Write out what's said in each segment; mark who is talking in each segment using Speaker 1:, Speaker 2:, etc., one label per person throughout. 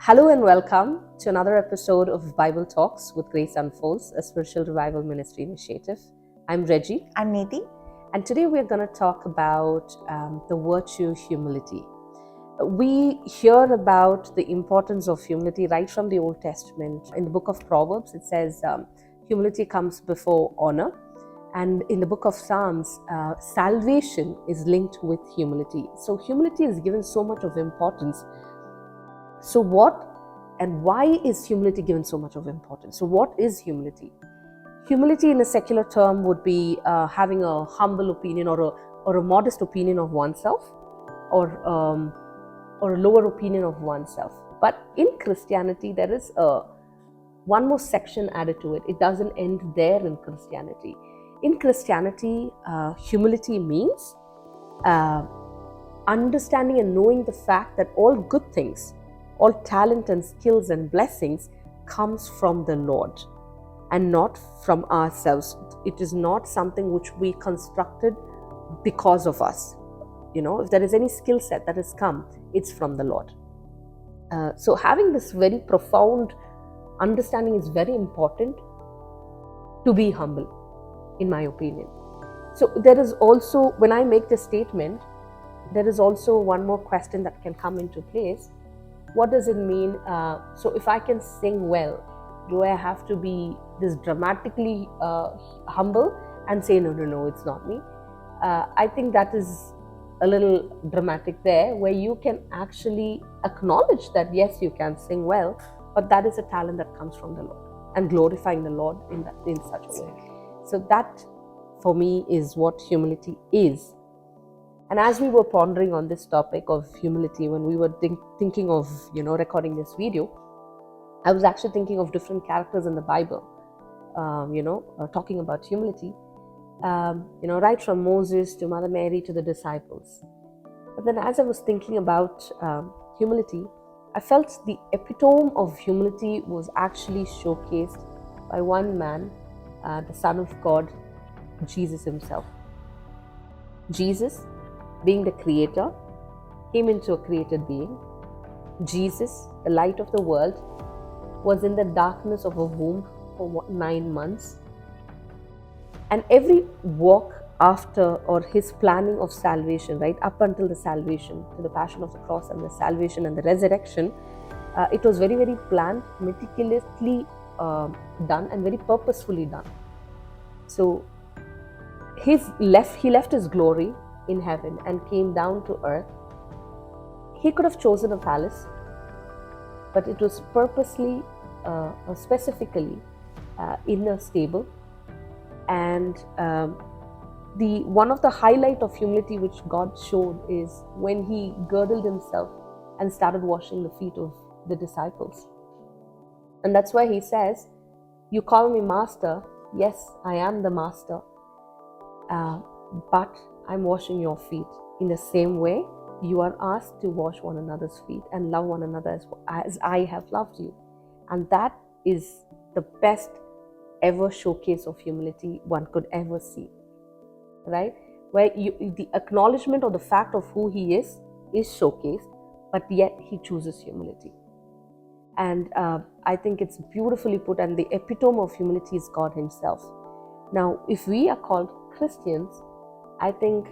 Speaker 1: Hello and welcome to another episode of Bible Talks with Grace Unfolds, a spiritual revival ministry initiative. I'm Reggie.
Speaker 2: I'm Nidhi.
Speaker 1: And today we're going to talk about the virtue humility. We hear about the importance of humility right from the Old Testament. In the book of Proverbs, it says humility comes before honor. And in the book of Psalms, salvation is linked with humility. So humility is given so much of importance. So what and why is humility given so much of importance? So what is humility? Humility in a secular term would be having a humble opinion or a modest opinion of oneself or a lower opinion of oneself. But in Christianity, there is one more section added to it. It doesn't end there in Christianity. In Christianity, humility means understanding and knowing the fact that all good things, all talent and skills and blessings comes from the Lord and not from ourselves. It is not something which we constructed because of us. You know, if there is any skill set that has come, it's from the Lord. So having this very profound understanding is very important to be humble, in my opinion. So there is also, when I make this statement, there is also one more question that can come into place. What does it mean? So if I can sing well, do I have to be this dramatically humble and say, no, it's not me? I think that is a little dramatic there, where you can actually acknowledge that, yes, you can sing well, but that is a talent that comes from the Lord and glorifying the Lord in such a way. So that, for me, is what humility is. And as we were pondering on this topic of humility, when we were thinking of, recording this video, I was actually thinking of different characters in the Bible, talking about humility, right from Moses to Mother Mary to the disciples. But then as I was thinking about humility, I felt the epitome of humility was actually showcased by one man, the Son of God, Jesus himself. Jesus, being the creator, came into a created being. Jesus, the light of the world, was in the darkness of a womb for 9 months. And every walk after, or his planning of salvation, right, up until the salvation, to the passion of the cross and the salvation and the resurrection, it was very, very planned, meticulously done and very purposefully done. So he left his glory in heaven and came down to earth. He could have chosen a palace, but it was purposely, specifically in a stable. And one of the highlight of humility which God showed is when he girdled himself and started washing the feet of the disciples. And that's why he says, "You call me master. Yes, I am the master. But I'm washing your feet. In the same way, you are asked to wash one another's feet and love one another as I have loved you." And that is the best ever showcase of humility one could ever see, right? Where the acknowledgement of the fact of who he is showcased, but yet he chooses humility. And I think it's beautifully put, and the epitome of humility is God himself. Now, if we are called Christians, I think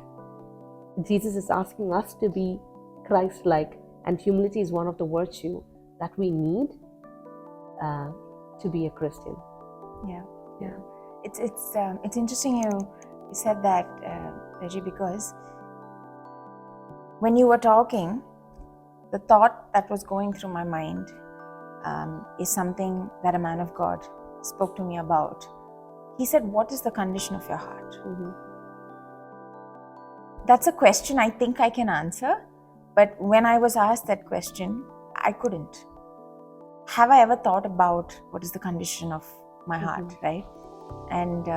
Speaker 1: Jesus is asking us to be Christ-like, and humility is one of the virtues that we need to be a Christian.
Speaker 2: Yeah. It's interesting you said that, Reggie, because when you were talking, the thought that was going through my mind is something that a man of God spoke to me about. He said, "What is the condition of your heart?"
Speaker 1: Mm-hmm.
Speaker 2: That's a question I think I can answer, but when I was asked that question, I couldn't. Have I ever thought about what is the condition of my heart, right? And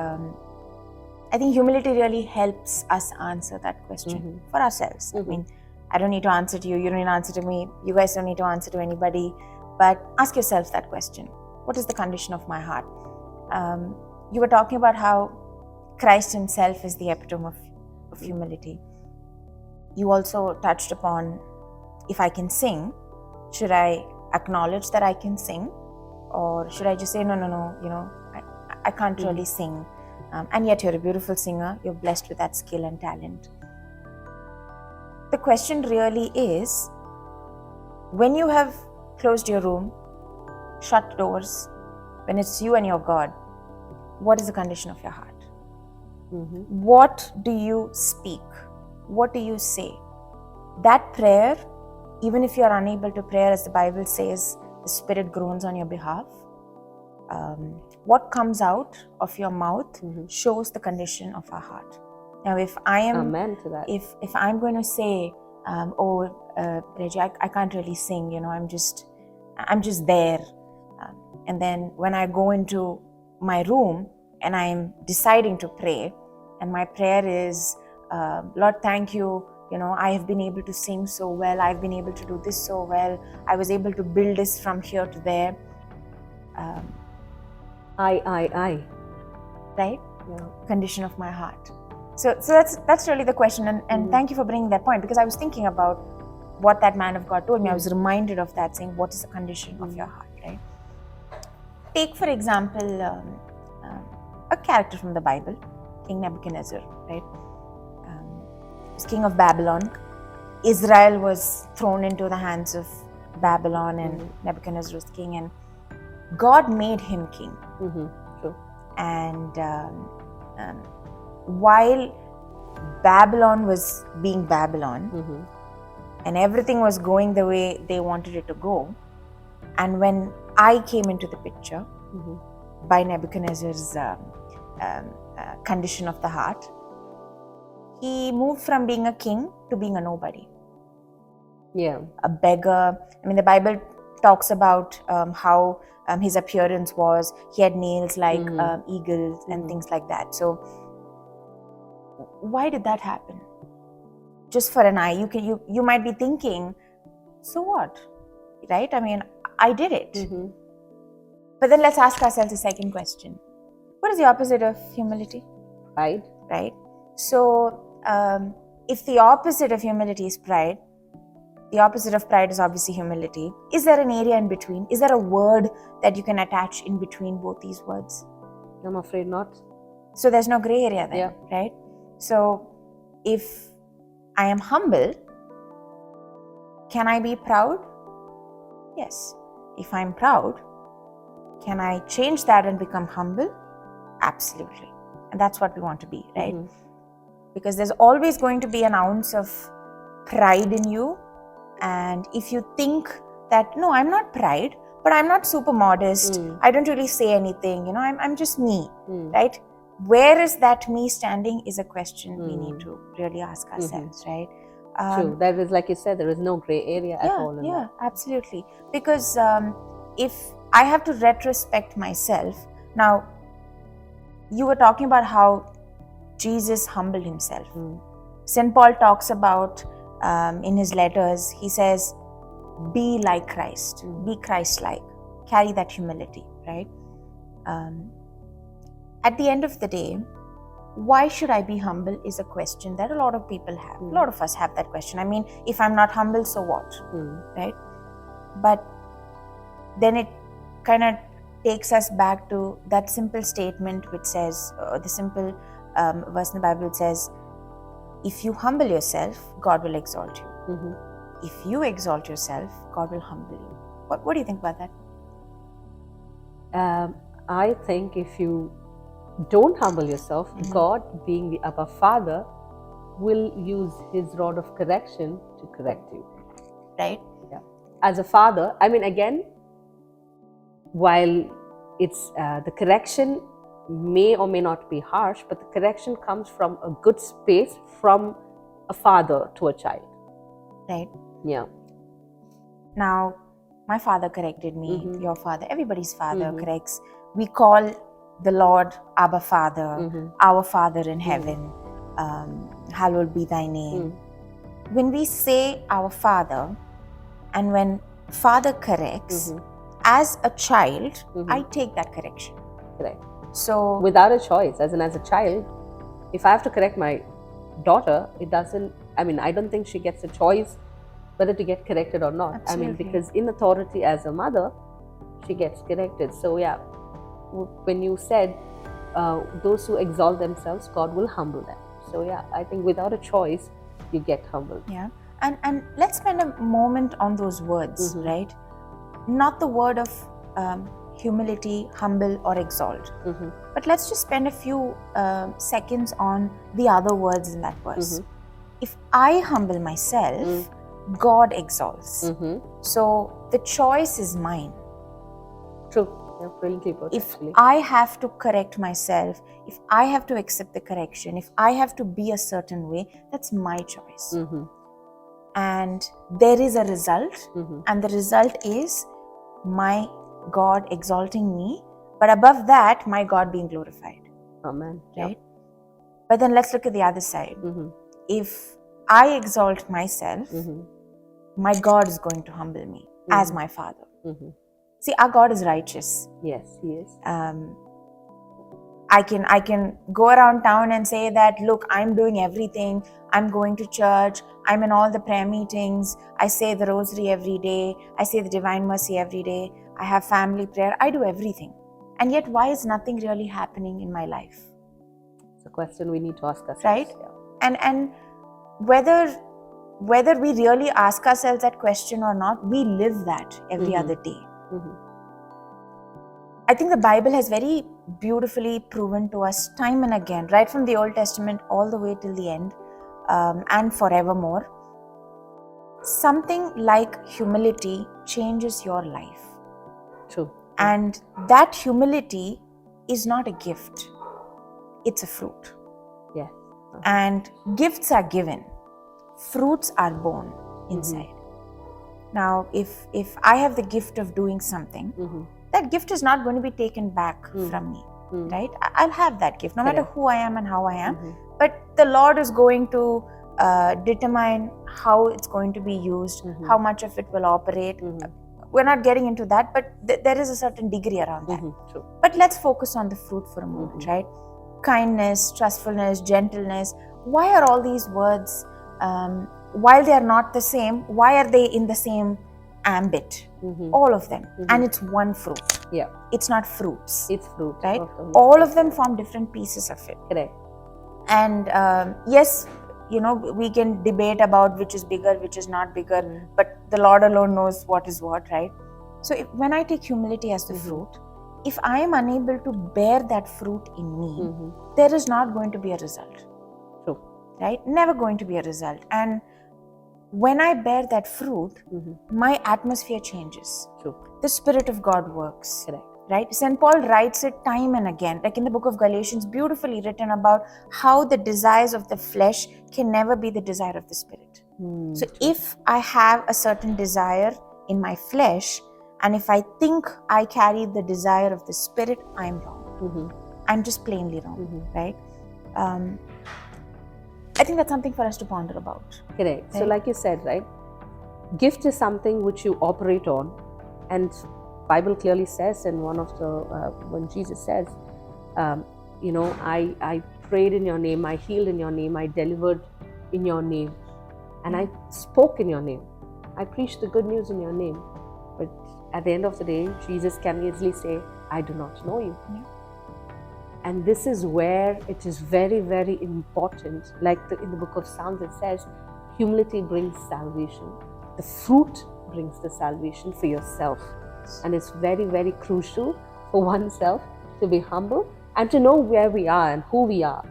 Speaker 2: I think humility really helps us answer that question for ourselves. I mean, I don't need to answer to you, you don't need to answer to me, you guys don't need to answer to anybody, but ask yourself that question. What is the condition of my heart? You were talking about how Christ himself is the epitome of humility. You also touched upon, if I can sing, should I acknowledge that I can sing, or should I just say, no, I can't really sing, and yet you're a beautiful singer, you're blessed with that skill and talent. The question really is, when you have closed your room, shut doors, when it's you and your God, what is the condition of your heart? What do you speak? What do you say? That prayer, even if you are unable to pray, as the Bible says, the Spirit groans on your behalf. What comes out of your mouth shows the condition of our heart. Now, if I am,
Speaker 1: Amen to that.
Speaker 2: If I'm going to say, Reggie, I can't really sing, I'm just there. And then when I go into my room and I'm deciding to pray, and my prayer is, Lord, thank you, I have been able to sing so well, I've been able to do this so well, I was able to build this from here to there.
Speaker 1: I.
Speaker 2: Right?
Speaker 1: Yeah.
Speaker 2: Condition of my heart. So that's really the question, and thank you for bringing that point, because I was thinking about what that man of God told me. I was reminded of that, saying, what is the condition of your heart, right? Take, for example, a character from the Bible, King Nebuchadnezzar, right? He was king of Babylon. Israel was thrown into the hands of Babylon, and Nebuchadnezzar was king, and God made him king.
Speaker 1: True.
Speaker 2: And while Babylon was being Babylon, and everything was going the way they wanted it to go, and when I came into the picture by Nebuchadnezzar's condition of the heart, he moved from being a king to being a nobody.
Speaker 1: Yeah.
Speaker 2: A beggar. I mean, the Bible talks about how his appearance was. He had nails like eagles and things like that. So why did that happen? Just for an eye. You might be thinking, so what? Right? I mean, I did it. But then let's ask ourselves a second question. What is the opposite of humility?
Speaker 1: Pride.
Speaker 2: Right? So if the opposite of humility is pride, the opposite of pride is obviously humility. Is there an area in between? Is there a word that you can attach in between both these words?
Speaker 1: I'm afraid not.
Speaker 2: So there's no gray area there, right? So if I am humble, can I be proud? Yes. If I'm proud, can I change that and become humble? Absolutely. And that's what we want to be, right? Because there's always going to be an ounce of pride in you. And if you think that, no, I'm not pride, but I'm not super modest, I don't really say anything, I'm just me, right? Where is that me standing is a question we need to really ask ourselves, right?
Speaker 1: True. There is, like you said, there is no gray area at all in that.
Speaker 2: Absolutely. Because if I have to retrospect myself, now you were talking about how Jesus humbled himself. St. Paul talks about in his letters, he says, be like Christ, be Christ-like, carry that humility, right? At the end of the day, why should I be humble is a question that a lot of people have. A lot of us have that question. I mean, if I'm not humble, so what, right? But then it kind of takes us back to that simple statement which says, the simple verse in the Bible, it says, if you humble yourself, God will exalt you. If you exalt yourself, God will humble you. What do you think about that?
Speaker 1: I think if you don't humble yourself, God, being the Abba Father, will use his rod of correction to correct you.
Speaker 2: Right?
Speaker 1: Yeah. As a father, I mean, again, while it's the correction may or may not be harsh, but the correction comes from a good space, from a father to a child.
Speaker 2: Right.
Speaker 1: Yeah.
Speaker 2: Now, my father corrected me, your father, everybody's father corrects. We call the Lord Abba Father, our Father in heaven, hallowed be thy name. When we say our Father, and when Father corrects, as a child, I take that correction.
Speaker 1: Correct.
Speaker 2: So
Speaker 1: without a choice, as a child, if I have to correct my daughter, it doesn't, I mean, I don't think she gets a choice whether to get corrected or not.
Speaker 2: Absolutely.
Speaker 1: I mean, because in authority as a mother, she gets corrected. So yeah, when you said those who exalt themselves, God will humble them. So yeah, I think without a choice, you get humbled.
Speaker 2: Yeah. And let's spend a moment on those words, right? Not the word of humility, humble, or exalt. But let's just spend a few seconds on the other words in that verse. If I humble myself, God exalts. So the choice is mine.
Speaker 1: True. Yeah, brilliantly put,
Speaker 2: if
Speaker 1: actually.
Speaker 2: I have to correct myself, if I have to accept the correction, if I have to be a certain way, that's my choice. And there is a result, and the result is my God exalting me, but above that, my God being glorified.
Speaker 1: Amen.
Speaker 2: Right? Yep. But then let's look at the other side. If I exalt myself, my God is going to humble me as my Father. See, our God is righteous.
Speaker 1: Yes, He is.
Speaker 2: I can go around town and say that, look, I'm doing everything. I'm going to church. I'm in all the prayer meetings. I say the rosary every day. I say the Divine Mercy every day. I have family prayer. I do everything. And yet, why is nothing really happening in my life?
Speaker 1: It's a question we need to ask ourselves.
Speaker 2: Right? Yeah. And whether we really ask ourselves that question or not, we live that every other day. I think the Bible has very beautifully proven to us time and again, right from the Old Testament all the way till the end, and forevermore, something like humility changes your life.
Speaker 1: True.
Speaker 2: And that humility is not a gift, it's a fruit.
Speaker 1: Yes.
Speaker 2: And gifts are given, fruits are born inside. Now, if I have the gift of doing something, that gift is not going to be taken back from me, right? I'll have that gift, no matter who I am and how I am. But the Lord is going to determine how it's going to be used, how much of it will operate. We're not getting into that, but there is a certain degree around that.
Speaker 1: True.
Speaker 2: But let's focus on the fruit for a moment, right? Kindness, trustfulness, gentleness. Why are all these words, while they are not the same, why are they in the same ambit? All of them. And it's one fruit.
Speaker 1: Yeah.
Speaker 2: It's not fruits.
Speaker 1: It's fruit.
Speaker 2: Right? All of them form different pieces of it.
Speaker 1: Correct.
Speaker 2: And yes, we can debate about which is bigger, which is not bigger, but the Lord alone knows what is what, right? So when I take humility as the fruit, if I am unable to bear that fruit in me, there is not going to be a result.
Speaker 1: True.
Speaker 2: Right? Never going to be a result. And when I bear that fruit, my atmosphere changes.
Speaker 1: True.
Speaker 2: The Spirit of God works.
Speaker 1: Correct.
Speaker 2: Right? St. Paul writes it time and again, like in the book of Galatians, beautifully written about how the desires of the flesh can never be the desire of the Spirit. So if I have a certain desire in my flesh, and if I think I carry the desire of the Spirit, I'm wrong. I'm just plainly wrong, right? I think that's something for us to ponder about.
Speaker 1: Correct.
Speaker 2: Right?
Speaker 1: So like you said, right? Gift is something which you operate on, and Bible clearly says in one of the, when Jesus says, I prayed in your name, I healed in your name, I delivered in your name, and I spoke in your name. I preached the good news in your name. But at the end of the day, Jesus can easily say, I do not know you.
Speaker 2: Yeah.
Speaker 1: And this is where it is very, very important. Like in the book of Psalms, it says, humility brings salvation. The fruit brings the salvation for yourself. And it's very, very crucial for oneself to be humble and to know where we are and who we are.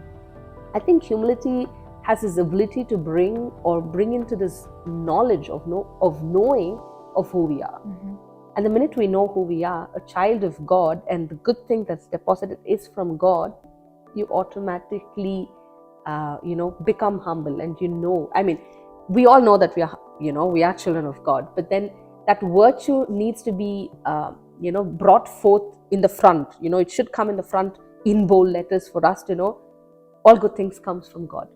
Speaker 1: I think humility has this ability to bring into this knowledge of knowing of who we are. And the minute we know who we are, a child of God, and the good thing that's deposited is from God, you automatically, become humble. And I mean, we all know that we are children of God. But then that virtue needs to be, brought forth in the front. It should come in the front in bold letters for us to know all good things comes from God.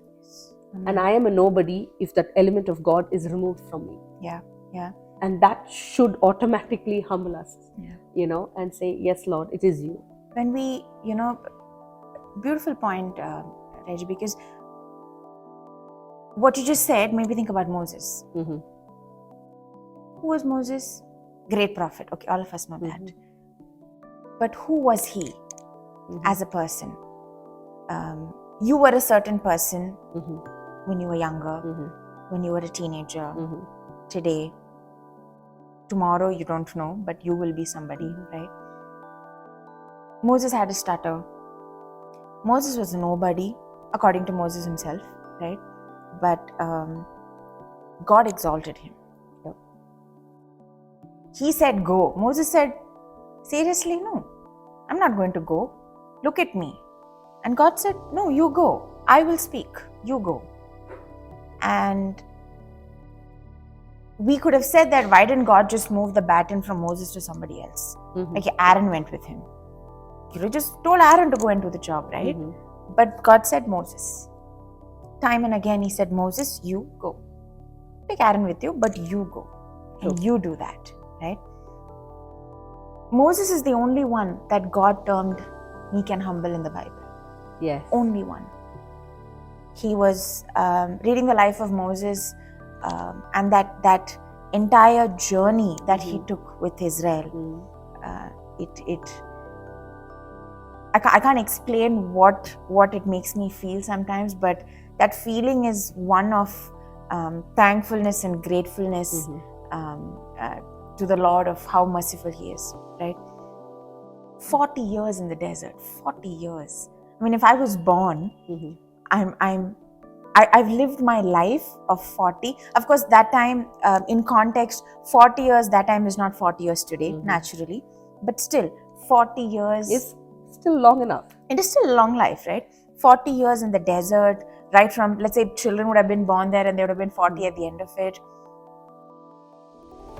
Speaker 1: And I am a nobody if that element of God is removed from me.
Speaker 2: Yeah.
Speaker 1: And that should automatically humble us, and say, yes, Lord, it is you.
Speaker 2: When we, beautiful point, Reggie, because what you just said made me think about Moses. Who was Moses? Great prophet. Okay, all of us know that. But who was he as a person? You were a certain person when you were younger, when you were a teenager. Today, tomorrow, you don't know, but you will be somebody, right? Moses had a stutter. Moses was nobody, according to Moses himself, right? But God exalted him.
Speaker 1: Yep.
Speaker 2: He said, go. Moses said, seriously, no, I'm not going to go. Look at me. And God said, no, you go. I will speak. You go. And we could have said that, why didn't God just move the baton from Moses to somebody else? Like Aaron went with him. You could have just told Aaron to go and do the job, right? But God said, Moses. Time and again, he said, Moses, you go. Take Aaron with you, but you go. And you do that, right? Moses is the only one that God termed meek and humble in the Bible.
Speaker 1: Yes.
Speaker 2: Only one. He was reading the life of Moses and that entire journey that he took with Israel. I can't explain what it makes me feel sometimes, but that feeling is one of thankfulness and gratefulness to the Lord of how merciful He is, right? 40 years in the desert, 40 years. I mean, if I was born, I've lived my life of 40. Of course, that time, in context, 40 years, that time is not 40 years today, naturally. But still, 40 years...
Speaker 1: It's still long enough.
Speaker 2: It is still a long life, right? 40 years in the desert, right from, let's say, children would have been born there and they would have been 40 at the end of it.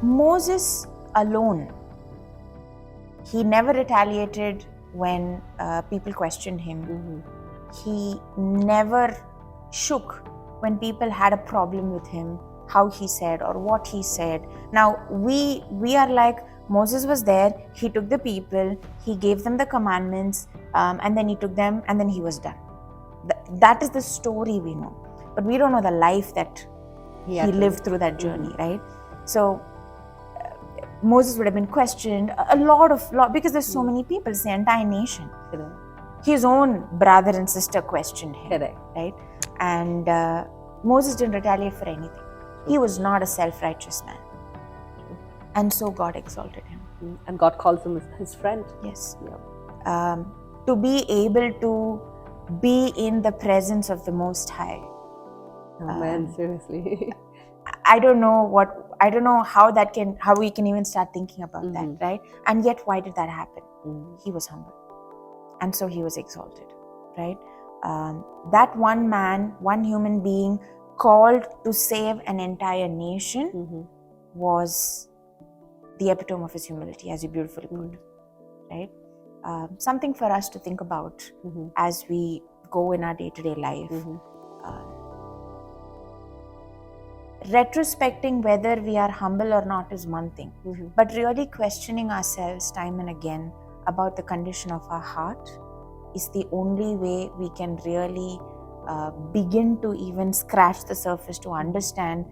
Speaker 2: Moses alone, he never retaliated when people questioned him. He never shook when people had a problem with him, how he said or what he said. Now, we are like, Moses was there, he took the people, he gave them the commandments, and then he took them and then he was done. That is the story we know. But we don't know the life that he lived through that journey, right? So, Moses would have been questioned a lot because there's so many people, it's the entire nation. His own brother and sister questioned him, right? And Moses didn't retaliate for anything. He was not a self-righteous man. And so God exalted him.
Speaker 1: And God calls him his friend.
Speaker 2: Yes. To be able to be in the presence of the Most High.
Speaker 1: Oh man, seriously.
Speaker 2: I don't know how we can even start thinking about that, right? And yet, why did that happen? He was humble. And so he was exalted, right? That one man, one human being called to save an entire nation was the epitome of his humility, as you beautifully put, right? Something for us to think about as we go in our day-to-day life. Retrospecting whether we are humble or not is one thing, but really questioning ourselves time and again about the condition of our heart is the only way we can really begin to even scratch the surface to understand,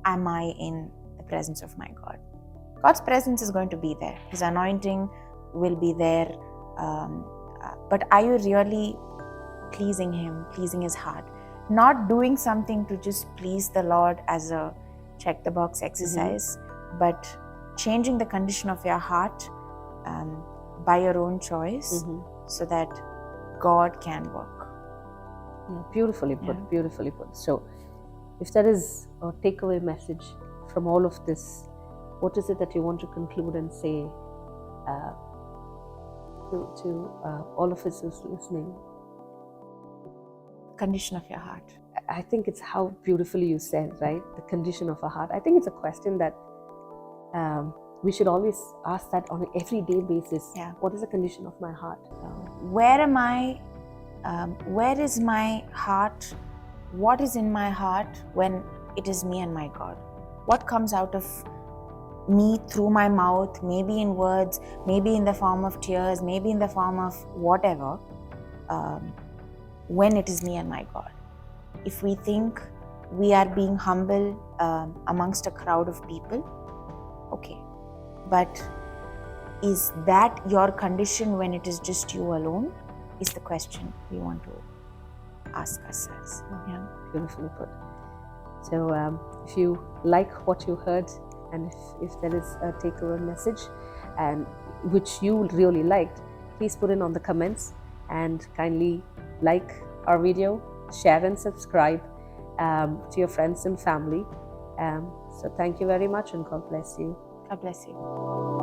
Speaker 2: am I in the presence of my God? God's presence is going to be there. His anointing will be there. But are you really pleasing Him, pleasing His heart? Not doing something to just please the Lord as a check the box exercise, but changing the condition of your heart by your own choice so that God can work.
Speaker 1: Yeah, beautifully put, beautifully put. So, if there is a takeaway message from all of this, what is it that you want to conclude and say to all of us who's listening?
Speaker 2: Condition of your heart.
Speaker 1: I think it's how beautifully you said, right? The condition of our heart. I think it's a question that we should always ask that on an everyday basis.
Speaker 2: Yeah.
Speaker 1: What is the condition of my heart?
Speaker 2: Where am I? Where is my heart? What is in my heart when it is me and my God? What comes out of me through my mouth, maybe in words, maybe in the form of tears, maybe in the form of whatever, when it is me and my God. If we think we are being humble amongst a crowd of people, Okay. But is that your condition when it is just you alone? Is the question we want to ask ourselves. Yeah.
Speaker 1: Beautifully put. So if you like what you heard, and if there is a takeaway message and which you really liked, please put it on the comments and kindly like our video, share and subscribe to your friends and family. So thank you very much, and God bless you.
Speaker 2: God bless you.